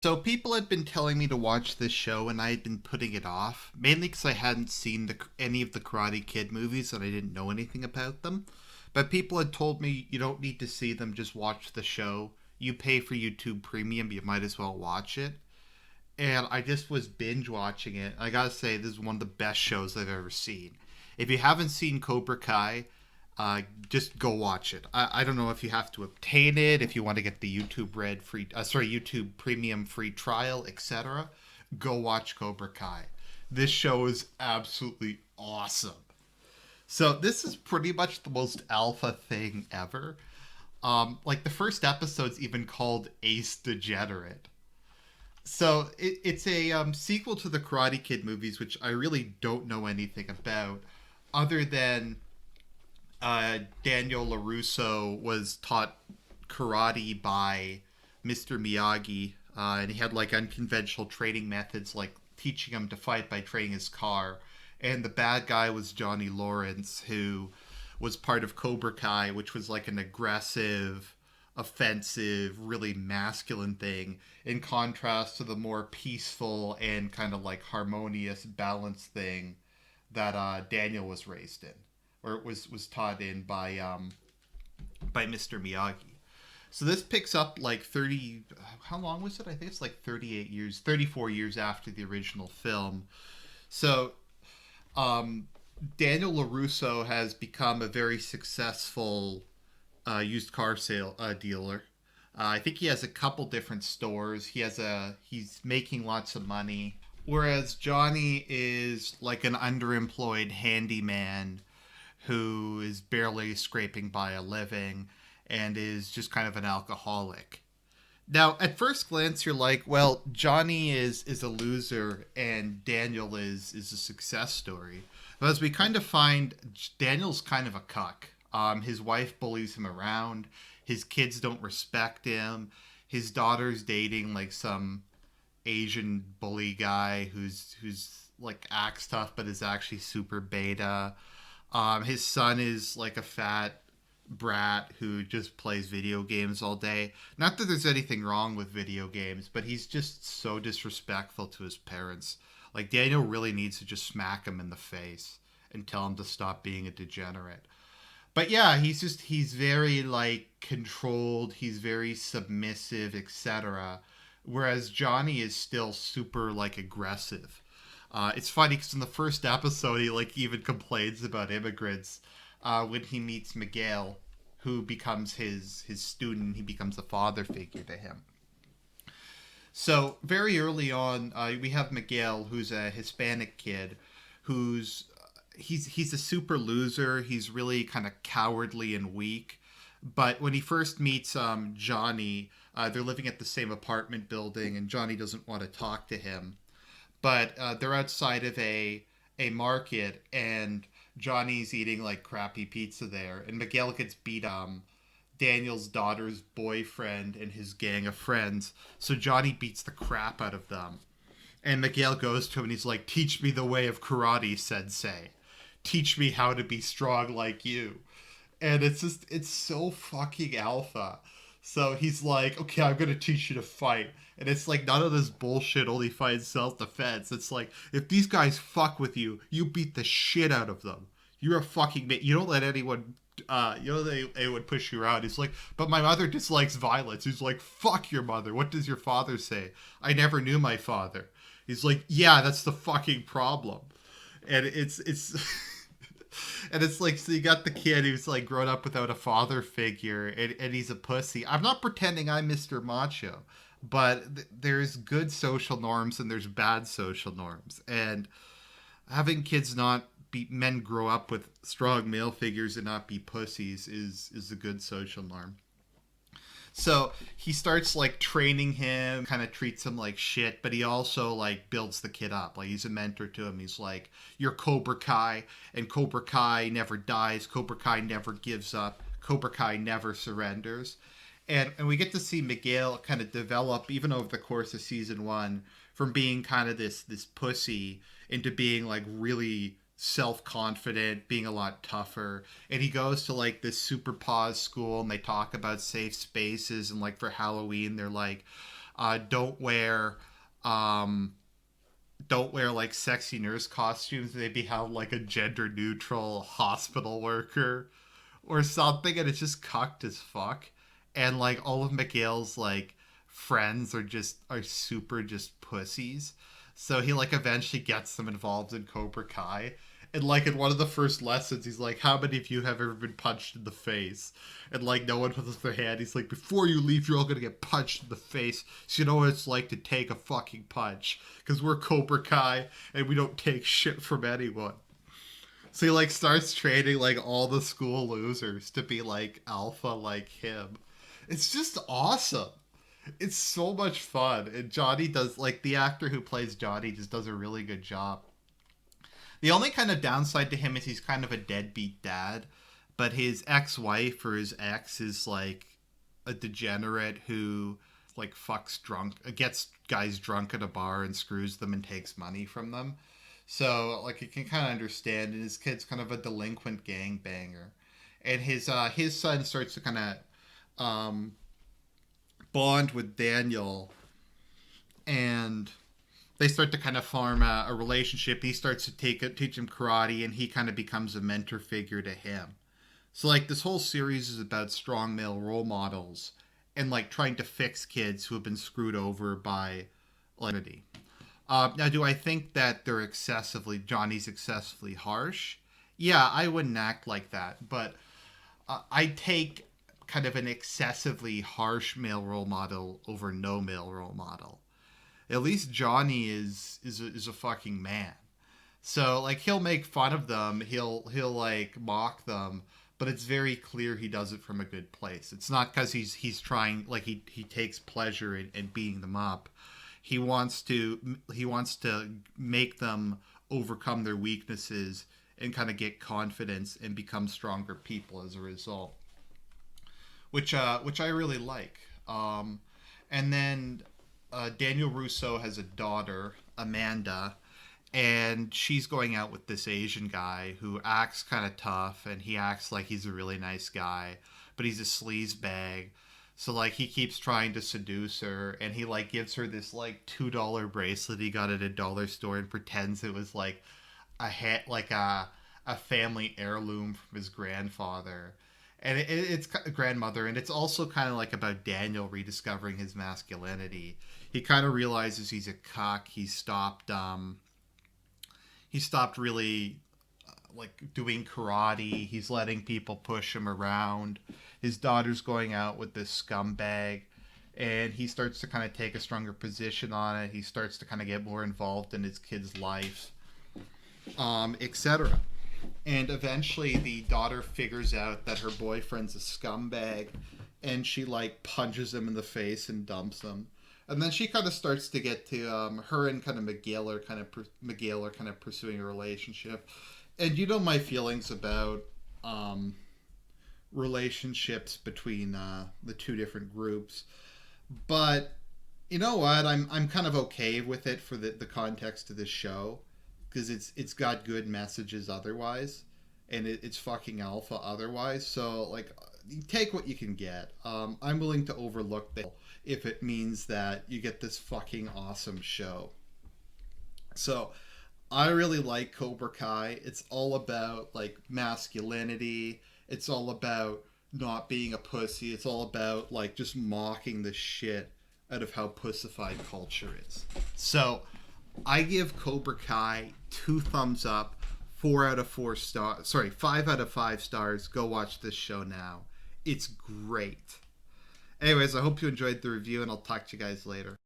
So people had been telling me to watch this show, and I had been putting it off, mainly because I hadn't seen any of the Karate Kid movies and I didn't know anything about them. But people had told me you don't need to see them, just watch the show. You pay for YouTube Premium, you might as well watch it. And I just was binge watching it. I gotta say, this is one of the best shows I've ever seen. If you haven't seen Cobra Kai, just go watch it. I don't know if you have to obtain it, if you want to get the YouTube Premium free trial, etc. Go watch Cobra Kai. This show is absolutely awesome. So this is pretty much the most alpha thing ever. Like the first episode's even called Ace Degenerate. So it's a sequel to the Karate Kid movies, which I really don't know anything about, other than Daniel LaRusso was taught karate by Mr. Miyagi, and he had like unconventional training methods, like teaching him to fight by training his car. And the bad guy was Johnny Lawrence, who was part of Cobra Kai, which was like an aggressive, offensive, really masculine thing, in contrast to the more peaceful and kind of like harmonious, balanced thing that Daniel was raised in, or was taught in by Mr. Miyagi. So this picks up like 30. How long was it? I think it's like 38 years, 34 years after the original film. So um, Daniel LaRusso has become a very successful used car sale dealer. I think he has a couple different stores. He's making lots of money. Whereas Johnny is like an underemployed handyman who is barely scraping by a living and is just kind of an alcoholic. Now, at first glance, you're like, well, Johnny is a loser and Daniel is a success story. But as we kind of find, Daniel's kind of a cuck. His wife bullies him around. His kids don't respect him. His daughter's dating like some Asian bully guy who's like acts tough but is actually super beta. His son is like a fat brat who just plays video games all day. Not that there's anything wrong with video games, but he's just so disrespectful to his parents. Like Daniel really needs to just smack him in the face and tell him to stop being a degenerate. But yeah, he's very like controlled, he's very submissive, etc. Whereas Johnny is still super like aggressive. It's funny because in the first episode, he like even complains about immigrants when he meets Miguel, who becomes his student. He becomes a father figure to him. So very early on, we have Miguel, who's a Hispanic kid, who's he's a super loser. He's really kind of cowardly and weak. But when he first meets Johnny, they're living at the same apartment building, and Johnny doesn't want to talk to him. But they're outside of a market, and Johnny's eating like crappy pizza there, and Miguel gets beat Daniel's daughter's boyfriend and his gang of friends. So Johnny beats the crap out of them. And Miguel goes to him and he's like, "Teach me the way of karate, sensei. Teach me how to be strong like you." And it's so fucking alpha. So he's like, "Okay, I'm gonna teach you to fight." And it's like none of this bullshit only fight self defense. It's like if these guys fuck with you, you beat the shit out of them. You're a fucking mate. You don't let anyone they would push you around. He's like, "But my mother dislikes violence." He's like, "Fuck your mother. What does your father say?" "I never knew my father." He's like, "Yeah, that's the fucking problem." And it's and it's like, so you got the kid who's like grown up without a father figure, and he's a pussy. I'm not pretending I'm Mr. Macho, but there's good social norms and there's bad social norms, and having kids not be men grow up with strong male figures and not be pussies is a good social norm. So he starts like training him, kind of treats him like shit, but he also like builds the kid up. Like he's a mentor to him. He's like, "You're Cobra Kai, and Cobra Kai never dies. Cobra Kai never gives up. Cobra Kai never surrenders." And we get to see Miguel kind of develop even over the course of season one from being kind of this pussy into being like really self-confident, being a lot tougher. And he goes to like this super pause school, and they talk about safe spaces, and like for Halloween they're like, Don't wear um, don't wear like sexy nurse costumes. They behave like a gender neutral hospital worker or something, and it's just cucked as fuck. And like all of Miguel's like friends are super just pussies. So he like eventually gets them involved in Cobra Kai. And like in one of the first lessons, he's like, "How many of you have ever been punched in the face?" And like no one puts up their hand. He's like, "Before you leave, you're all gonna get punched in the face. So you know what it's like to take a fucking punch. Because we're Cobra Kai and we don't take shit from anyone." So he like starts training like all the school losers to be like alpha like him. It's just awesome. It's so much fun. And Johnny does like the actor who plays Johnny just does a really good job. The only kind of downside to him is he's kind of a deadbeat dad, but his ex-wife or his ex is like a degenerate who like fucks drunk, gets guys drunk at a bar and screws them and takes money from them. So like you can kind of understand, and his kid's kind of a delinquent gangbanger, and his son starts to kind of bond with Daniel, and they start to kind of form a relationship. He starts to teach him karate, and he kind of becomes a mentor figure to him. So like this whole series is about strong male role models and like trying to fix kids who have been screwed over by like. Now, do I think that Johnny's excessively harsh? Yeah, I wouldn't act like that, but I take kind of an excessively harsh male role model over no male role model. At least Johnny is a fucking man. So like he'll make fun of them, he'll like mock them, but it's very clear he does it from a good place. It's not because he's trying like he takes pleasure in beating them up. He wants to make them overcome their weaknesses and kind of get confidence and become stronger people as a result, which I really like. And then Daniel Russo has a daughter, Amanda, and she's going out with this Asian guy who acts kind of tough, and he acts like he's a really nice guy, but he's a sleaze bag. So like he keeps trying to seduce her, and he like gives her this like $2 bracelet he got at a dollar store and pretends it was like a family heirloom from his grandfather. And it's grandmother, and it's also kind of like about Daniel rediscovering his masculinity. He kind of realizes he's a cock. He stopped really like doing karate. He's letting people push him around. His daughter's going out with this scumbag, and he starts to kind of take a stronger position on it. He starts to kind of get more involved in his kid's life, etc. And eventually the daughter figures out that her boyfriend's a scumbag, and she like punches him in the face and dumps him. And then she kind of starts to get to her and kind of Miguel are kind of pursuing a relationship. And you know my feelings about relationships between the two different groups, but you know what? I'm kind of okay with it for the context of this show, because it's got good messages otherwise, and it's fucking alpha otherwise. So like, you take what you can get. I'm willing to overlook that if it means that you get this fucking awesome show. So I really like Cobra Kai. It's all about like masculinity. It's all about not being a pussy. It's all about like just mocking the shit out of how pussified culture is. So I give Cobra Kai 2 thumbs up, 4 out of 4 stars. Sorry, 5 out of 5 stars. Go watch this show now. It's great. Anyways, I hope you enjoyed the review, and I'll talk to you guys later.